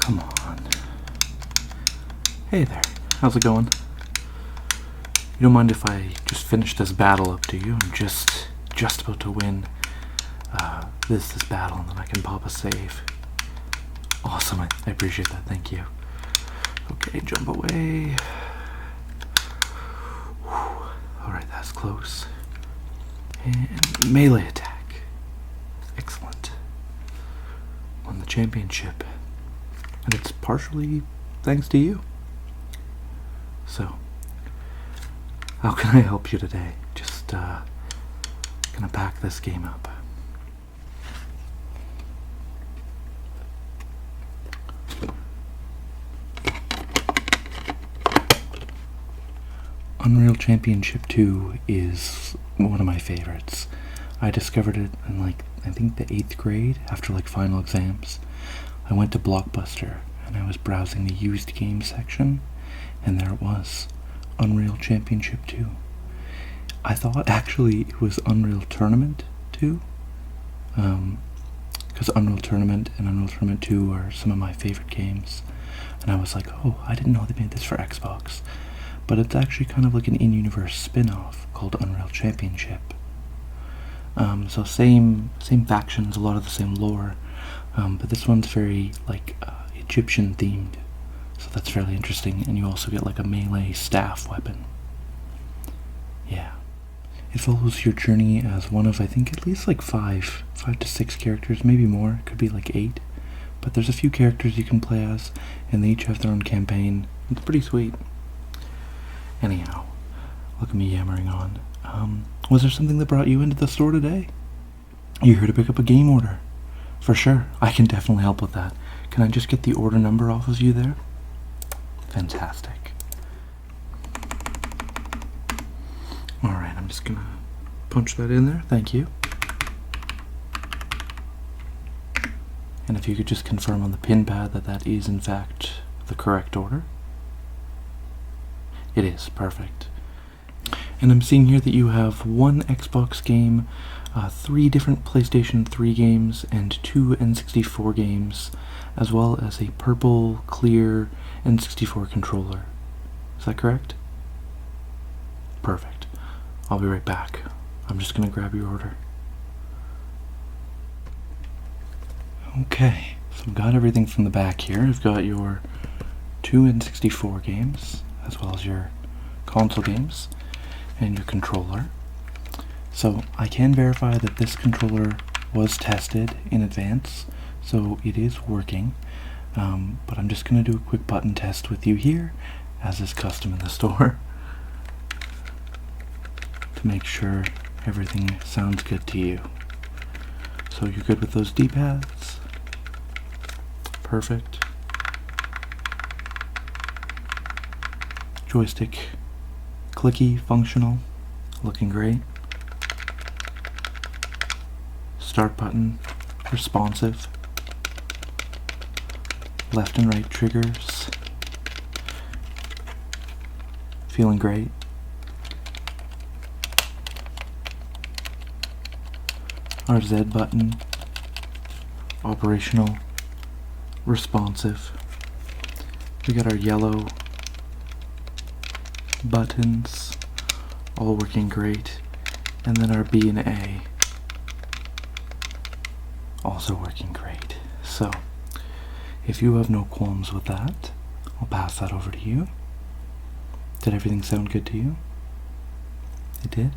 Come on. Hey there, how's it going? You don't mind if I just finish this battle up, do you? I'm just about to win this battle, and then I can pop a save. Awesome, I appreciate that, thank you. Okay, jump away. Alright, that's close. And melee attack. Excellent. Won the championship. And it's partially thanks to you. So, how can I help you today? Just gonna pack this game up. Unreal Championship 2 is one of my favorites. I discovered it in I think the 8th grade after final exams. I went to Blockbuster and I was browsing the used game section, and there it was, Unreal Championship 2. I thought actually it was Unreal Tournament 2, because Unreal Tournament and Unreal Tournament 2 are some of my favorite games, and I was like, oh, I didn't know they made this for Xbox. But it's actually kind of like an in-universe spin-off called Unreal Championship. So same factions, a lot of the same lore, but this one's very Egyptian themed, so that's fairly interesting. And you also get a melee staff weapon. Yeah, it follows your journey as one of I think at least 5 to 6 characters, maybe more. It could be 8, but there's a few characters you can play as, and they each have their own campaign. It's pretty sweet. Anyhow, look at me yammering on. Was there something that brought you into the store today? You're here to pick up a game order. For sure, I can definitely help with that. Can I just get the order number off of you there? Fantastic. Alright, I'm just gonna punch that in there. Thank you. And if you could just confirm on the pin pad that is in fact the correct order. It is, perfect. And I'm seeing here that you have 1 Xbox game, 3 different PlayStation 3 games, and 2 N64 games, as well as a purple, clear N64 controller. Is that correct? Perfect. I'll be right back. I'm just gonna grab your order. Okay, so I've got everything from the back here. I've got your 2 N64 games, as well as your console games and your controller. So I can verify that this controller was tested in advance, so it is working, but I'm just going to do a quick button test with you here, as is custom in the store, to make sure everything sounds good to you. So you're good with those D-pads? Perfect. Joystick clicky, functional, looking great. Start button, responsive. Left and right triggers, feeling great. Our Z button, operational, responsive. We got our yellow buttons, all working great, and then our B and A, also working great. So, if you have no qualms with that, I'll pass that over to you. Did everything sound good to you? It did?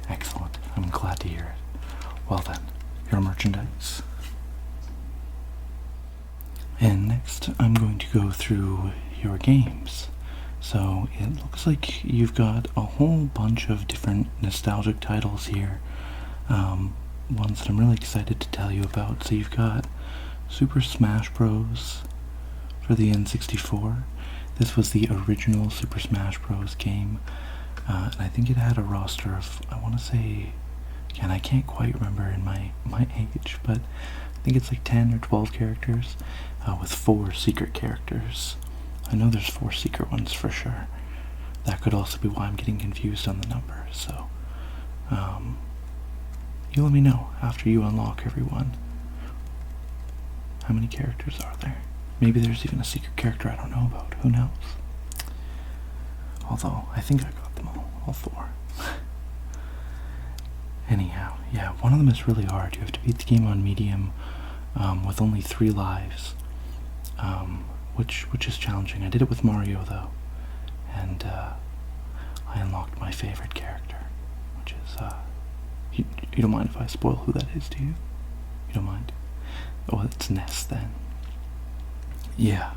Excellent. I'm glad to hear it. Well then, your merchandise. And next, I'm going to go through your games. So it looks like you've got a whole bunch of different nostalgic titles here, ones that I'm really excited to tell you about. So you've got Super Smash Bros. For the N64. This was the original Super Smash Bros. Game, and I think it had a roster of, I want to say, again, I can't quite remember in my age, but I think it's 10 or 12 characters, with 4 secret characters. I know there's 4 secret ones for sure. That could also be why I'm getting confused on the number, so you let me know after you unlock everyone. How many characters are there? maybe there's even a secret character I don't know about. Who knows? Although, I think I got them all 4. Anyhow, yeah, one of them is really hard. You have to beat the game on medium with only 3 lives, which is challenging. I did it with Mario, though, and I unlocked my favorite character, which is, you don't mind if I spoil who that is, do you? You don't mind? Oh, it's Ness, then. Yeah,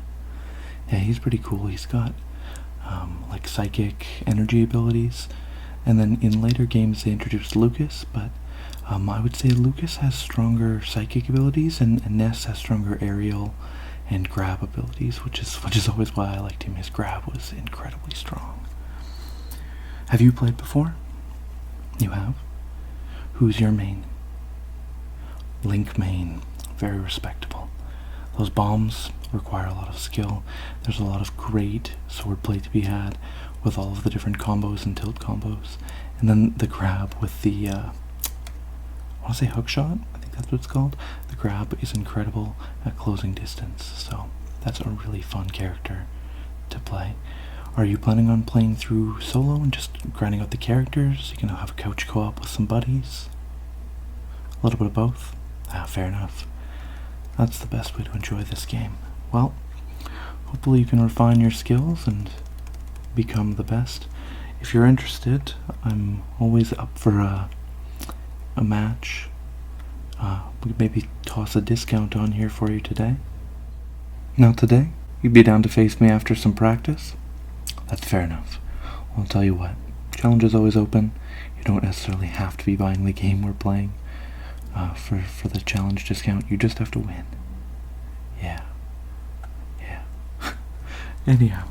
he's pretty cool. He's got, like, psychic energy abilities, and then in later games they introduced Lucas, but I would say Lucas has stronger psychic abilities, and Ness has stronger aerial and grab abilities, which is always why I liked him. His grab was incredibly strong. Have you played before? You have? Who's your main? Link main. Very respectable. Those bombs require a lot of skill. There's a lot of great swordplay to be had with all of the different combos and tilt combos. And then the grab with the, I want to say hook shot? I think that's what it's called. The grab is incredible at closing distance, so that's a really fun character to play. Are you planning on playing through solo and just grinding out the characters? You can have a couch co-op with some buddies? A little bit of both? Fair enough. That's the best way to enjoy this game. Well, hopefully you can refine your skills and become the best. If you're interested, I'm always up for a match. We could maybe toss a discount on here for you today. Not today? You'd be down to face me after some practice? That's fair enough. Well, I'll tell you what, challenge is always open. You don't necessarily have to be buying the game we're playing for the challenge discount. You just have to win. Yeah. Anyhow,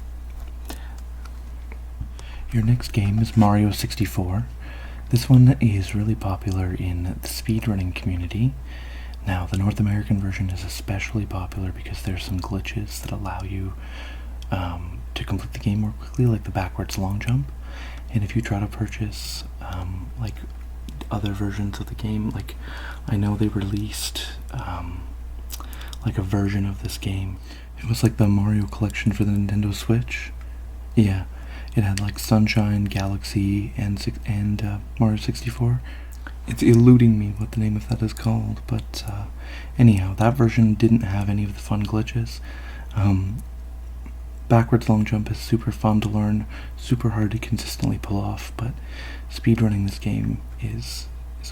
your next game is Mario 64. This one is really popular in the speedrunning community. Now, the North American version is especially popular because there's some glitches that allow you to complete the game more quickly, like the backwards long jump. And if you try to purchase like other versions of the game, like I know they released like a version of this game. It was like the Mario collection for the Nintendo Switch. Yeah, it had like Sunshine, Galaxy, and Mario 64. It's eluding me what the name of that is called, but anyhow, that version didn't have any of the fun glitches. Backwards long jump is super fun to learn, super hard to consistently pull off, but speedrunning this game is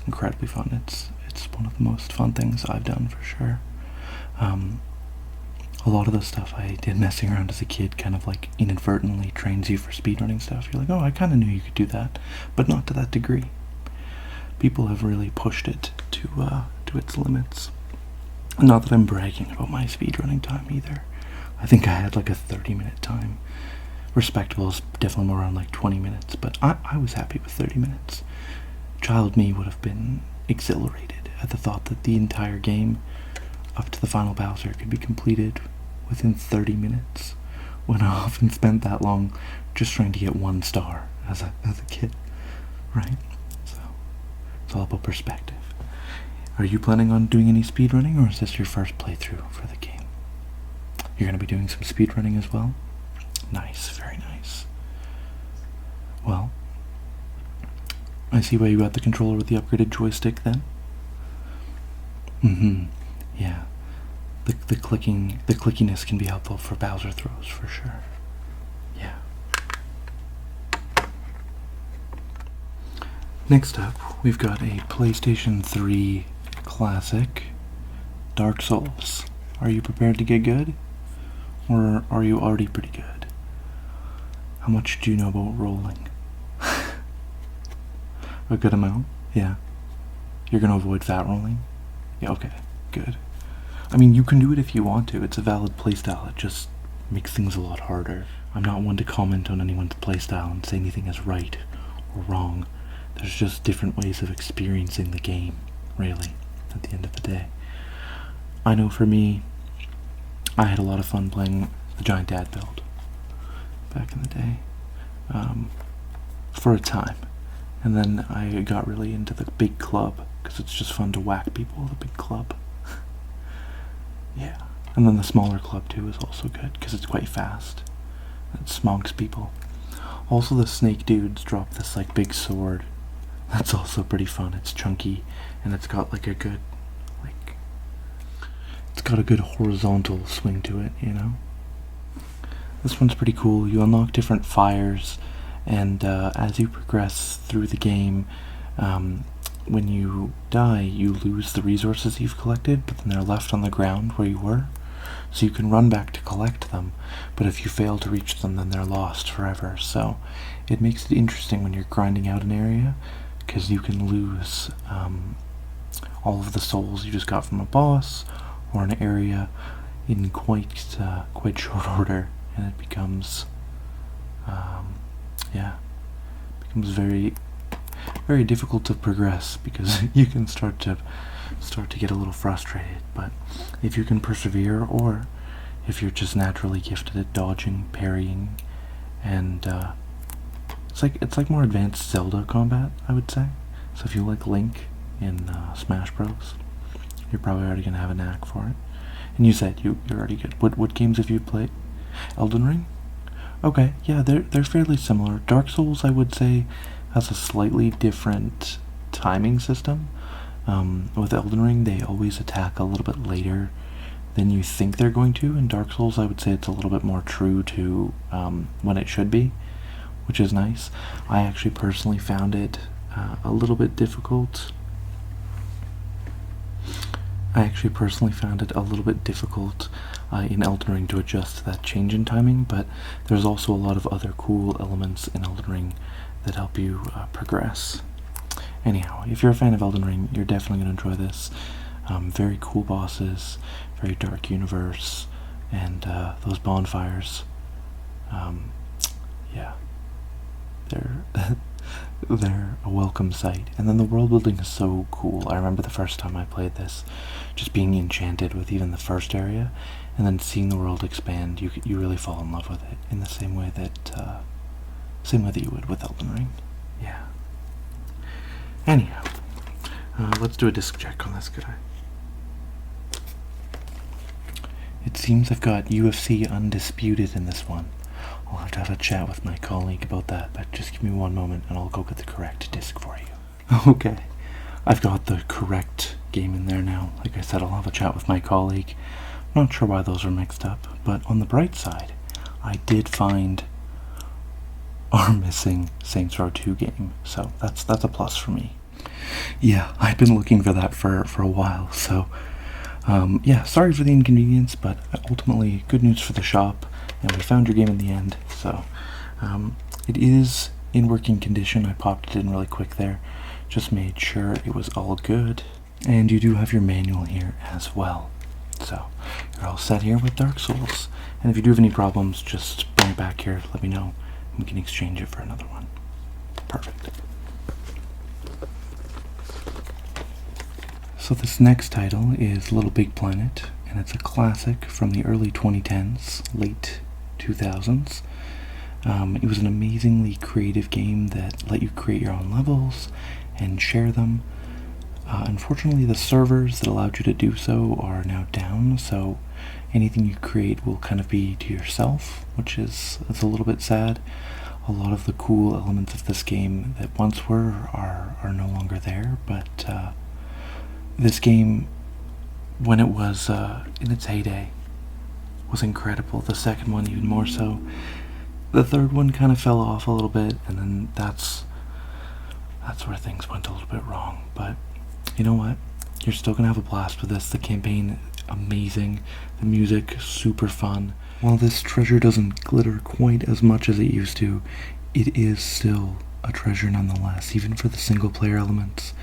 incredibly fun. It's one of the most fun things I've done for sure. A lot of the stuff I did messing around as a kid kind of like inadvertently trains you for speedrunning stuff. You're like, oh, I kind of knew you could do that, but not to that degree. People have really pushed it to its limits. Not that I'm bragging about my speedrunning time either. I think I had like a 30-minute time. Respectable is definitely more around like 20 minutes, but I was happy with 30 minutes. Child me would have been exhilarated at the thought that the entire game, up to the final Bowser, could be completed within 30 minutes, when I often spent that long just trying to get 1 star as a kid, right? So, it's all about perspective. Are you planning on doing any speedrunning, or is this your first playthrough for the game? You're going to be doing some speedrunning as well? Nice, very nice. Well, I see why you got the controller with the upgraded joystick then. Yeah. The clickiness can be helpful for Bowser throws for sure. Yeah. Next up, we've got a PlayStation 3 classic, Dark Souls. Are you prepared to get good? Or are you already pretty good? How much do you know about rolling? A good amount? Yeah. You're gonna avoid fat rolling? Yeah, okay, good. I mean, you can do it if you want to. It's a valid playstyle. It just makes things a lot harder. I'm not one to comment on anyone's playstyle and say anything is right or wrong. There's just different ways of experiencing the game, really, at the end of the day. I know for me, I had a lot of fun playing the Giant Dad build back in the day, for a time. And then I got really into the big club, because it's just fun to whack people with a big club. Yeah, And then the smaller club too is also good because it's quite fast. It smogs people. Also, the snake dudes drop this like big sword. That's also pretty fun. It's chunky and it's got like a good, like, it's got a good horizontal swing to it, you know? This one's pretty cool. You unlock different fires, and as you progress through the game, when you die, you lose the resources you've collected, but then they're left on the ground where you were. So you can run back to collect them, but if you fail to reach them, then they're lost forever. So it makes it interesting when you're grinding out an area, because you can lose all of the souls you just got from a boss or an area in quite short order, and it becomes becomes very, very difficult to progress because you can start to get a little frustrated. But if you can persevere, or if you're just naturally gifted at dodging, parrying, and it's like more advanced Zelda combat, I would say. So if you like Link in Smash Bros, you're probably already gonna have a knack for it. And you said you're already good. What games have you played? Elden Ring? Okay, yeah, they're fairly similar. Dark Souls, I would say, has a slightly different timing system. With Elden Ring, they always attack a little bit later than you think they're going to. In Dark Souls, I would say it's a little bit more true to when it should be, which is nice. I actually personally found it a little bit difficult. In Elden Ring to adjust to that change in timing, but there's also a lot of other cool elements in Elden Ring that help you progress. Anyhow, if you're a fan of Elden Ring, you're definitely going to enjoy this. Very cool bosses, very dark universe, and those bonfires, they're a welcome sight. And then the world building is so cool. I remember the first time I played this, just being enchanted with even the first area, and then seeing the world expand. You really fall in love with it in the same way that you would with Elden Ring. Yeah. Anyhow, let's do a disc check on this guy. It seems I've got UFC Undisputed in this one. I'll have to have a chat with my colleague about that, but just give me one moment and I'll go get the correct disc for you. Okay, I've got the correct game in there now. Like I said, I'll have a chat with my colleague. I'm not sure why those are mixed up, but on the bright side, I did find our missing Saints Row 2 game, so that's a plus for me. Yeah, I've been looking for that for a while, so sorry for the inconvenience, but ultimately good news for the shop, and we found your game in the end. So it is in working condition. I popped it in really quick there, just made sure it was all good, and you do have your manual here as well. So you're all set here with Dark Souls, and if you do have any problems, just bring it back here, let me know, and we can exchange it for another one. Perfect. So this next title is Little Big Planet, and it's a classic from the early 2010s, late 2000s. It was an amazingly creative game that let you create your own levels and share them. Unfortunately, the servers that allowed you to do so are now down, so anything you create will kind of be to yourself, which is a little bit sad. A lot of the cool elements of this game that once were are no longer there, but this game, when it was in its heyday, was incredible. The second one even more so. The third one kind of fell off a little bit, and then that's where things went a little bit wrong. But you know what? You're still gonna have a blast with this. The campaign, amazing. The music, super fun. While this treasure doesn't glitter quite as much as it used to, it is still a treasure nonetheless, even for the single player elements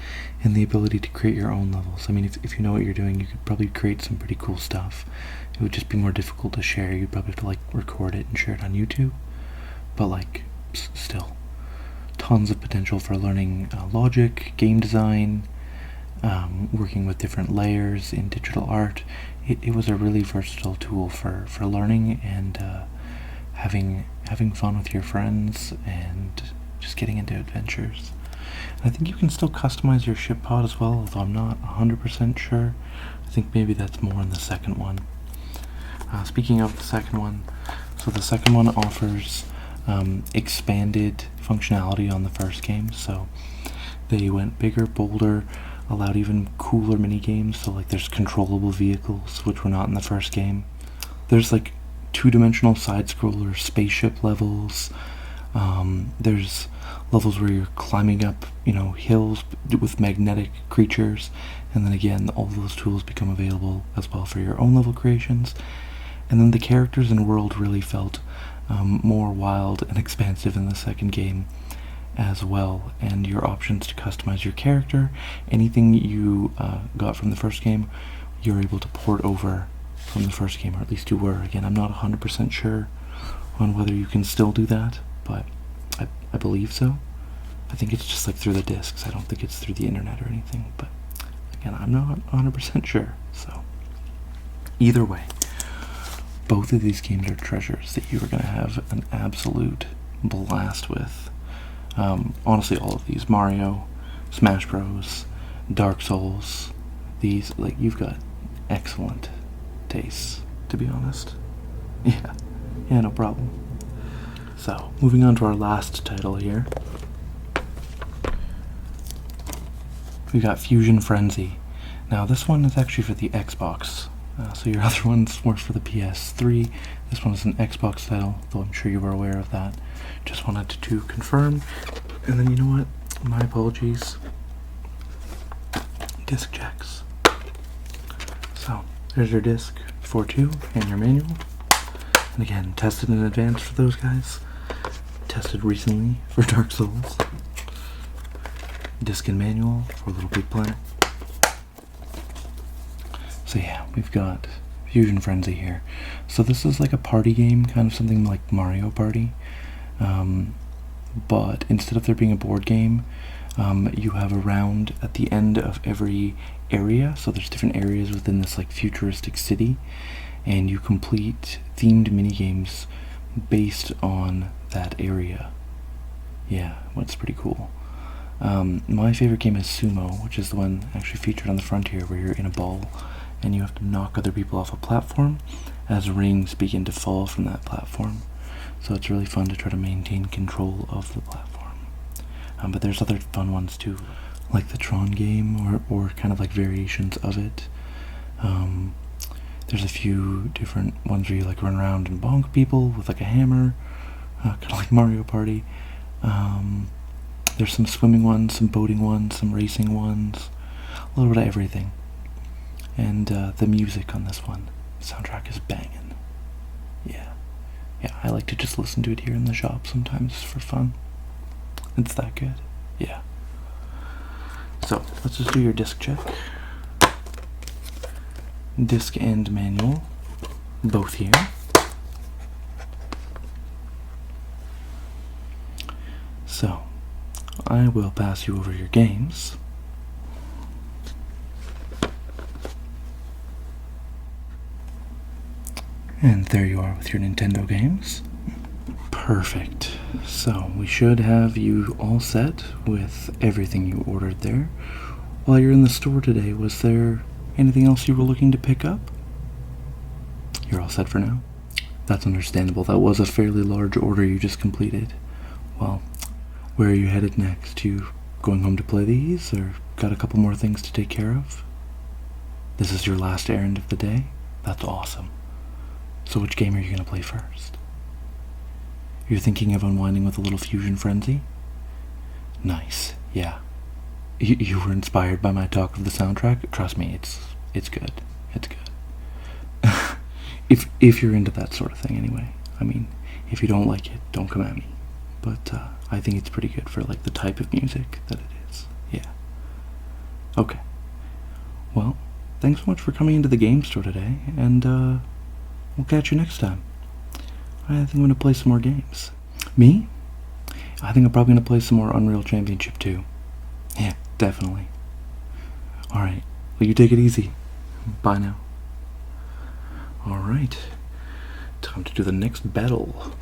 and the ability to create your own levels. I mean, if you know what you're doing, you could probably create some pretty cool stuff. It would just be more difficult to share. You'd probably have to record it and share it on YouTube, but still tons of potential for learning logic, game design, working with different layers in digital art. It was a really versatile tool for learning and having fun with your friends and just getting into adventures. And I think you can still customize your ship pod as well, although I'm not 100% sure. I think maybe that's more in the second one. Speaking of the second one, so the second one offers expanded functionality on the first game. So they went bigger, bolder, allowed even cooler mini games. So like there's controllable vehicles, which were not in the first game. There's like two-dimensional side-scroller spaceship levels. There's levels where you're climbing up, hills with magnetic creatures, and then again, all of those tools become available as well for your own level creations. And then the characters and world really felt more wild and expansive in the second game as well, and your options to customize your character, anything you got from the first game, you're able to port over from the first game, or at least you were. Again, I'm not 100% sure on whether you can still do that, but I believe so. I think it's just like through the discs. I don't think it's through the internet or anything, but again, I'm not 100% sure. So either way, both of these games are treasures that you are going to have an absolute blast with. Honestly, all of these, Mario, Smash Bros, Dark Souls, these, like, you've got excellent tastes, to be honest. Yeah, no problem. So, moving on to our last title here. We got Fusion Frenzy. Now, this one is actually for the Xbox. So your other ones were for the PS3. This one is an Xbox title, though I'm sure you were aware of that. Just wanted to confirm. And then, you know what? My apologies. Disc checks. So, there's your disc 4.2 and your manual. And again, tested in advance for those guys. Tested recently for Dark Souls. Disc and manual for Little Big Planet. So yeah, we've got Fusion Frenzy here. So this is like a party game, kind of something like Mario Party. But instead of there being a board game, you have a round at the end of every area. So there's different areas within this like futuristic city, and you complete themed minigames based on that area. Yeah, it's pretty cool. My favorite game is Sumo, which is the one actually featured on the front here, where you're in a ball and you have to knock other people off a platform as rings begin to fall from that platform. So it's really fun to try to maintain control of the platform. But there's other fun ones too, like the Tron game, or kind of like variations of it. There's a few different ones where you like run around and bonk people with like a hammer, kind of like Mario Party. There's some swimming ones, some boating ones, some racing ones, a little bit of everything. And the music on this one, the soundtrack is banging. Yeah, I like to just listen to it here in the shop sometimes for fun. It's that good. Yeah. So, let's just do your disc check. Disc and manual, both here. So, I will pass you over your games. And there you are with your Nintendo games. Perfect. So, we should have you all set with everything you ordered there. While you're in the store today, was there anything else you were looking to pick up? You're all set for now? That's understandable. That was a fairly large order you just completed. Well, where are you headed next? You going home to play these, or got a couple more things to take care of? This is your last errand of the day? That's awesome. So which game are you going to play first? You're thinking of unwinding with a little Fusion Frenzy? Nice, yeah. You were inspired by my talk of the soundtrack? Trust me, it's good. It's good. if you're into that sort of thing anyway. I mean, if you don't like it, don't come at me. But I think it's pretty good for like the type of music that it is. Yeah. Okay. Well, thanks so much for coming into the game store today, and we'll catch you next time. I think I'm going to play some more games. Me? I think I'm probably going to play some more Unreal Championship 2. Yeah, definitely. Alright, well, you take it easy. Bye now. Alright, time to do the next battle.